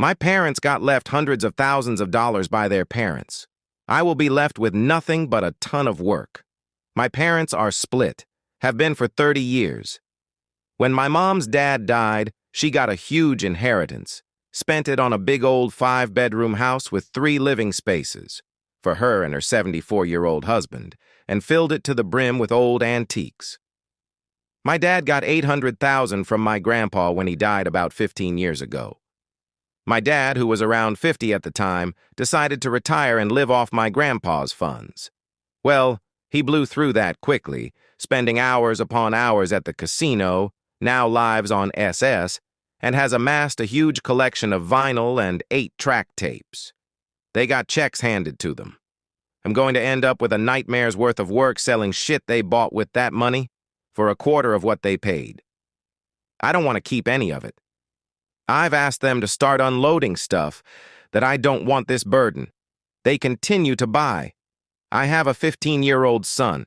My parents got left hundreds of thousands of dollars by their parents. I will be left with nothing but a ton of work. My parents are split, have been for 30 years. When my mom's dad died, she got a huge inheritance, spent it on a big old 5-bedroom house with 3 living spaces for her and her 74-year-old husband, and filled it to the brim with old antiques. My dad got $800,000 from my grandpa when he died about 15 years ago. My dad, who was around 50 at the time, decided to retire and live off my grandpa's funds. Well, he blew through that quickly, spending hours upon hours at the casino, now lives on SS, and has amassed a huge collection of vinyl and 8-track tapes. They got checks handed to them. I'm going to end up with a nightmare's worth of work selling shit they bought with that money for a quarter of what they paid. I don't want to keep any of it. I've asked them to start unloading stuff that I don't want this burden. They continue to buy. I have a 15-year-old son.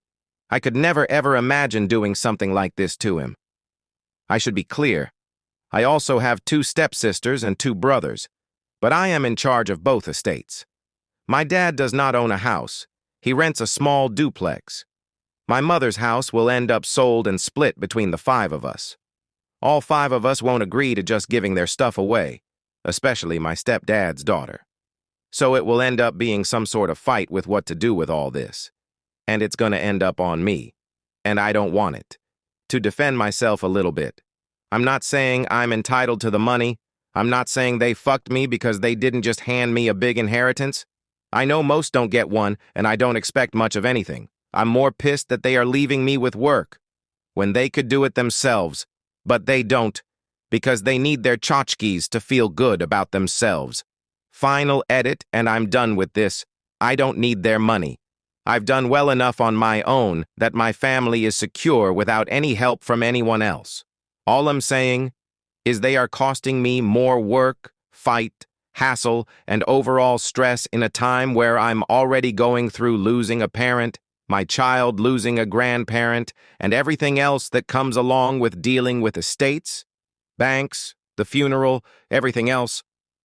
I could never ever imagine doing something like this to him. I should be clear. I also have 2 stepsisters and 2 brothers, but I am in charge of both estates. My dad does not own a house. He rents a small duplex. My mother's house will end up sold and split between the 5 of us. All 5 of us won't agree to just giving their stuff away, especially my stepdad's daughter. So it will end up being some sort of fight with what to do with all this. And it's gonna end up on me. And I don't want it. To defend myself a little bit. I'm not saying I'm entitled to the money. I'm not saying they fucked me because they didn't just hand me a big inheritance. I know most don't get one, and I don't expect much of anything. I'm more pissed that they are leaving me with work when they could do it themselves, but they don't, because they need their tchotchkes to feel good about themselves. Final edit, and I'm done with this. I don't need their money. I've done well enough on my own that my family is secure without any help from anyone else. All I'm saying is they are costing me more work, fight, hassle, and overall stress in a time where I'm already going through losing a parent, my child losing a grandparent, and everything else that comes along with dealing with estates, banks, the funeral, everything else.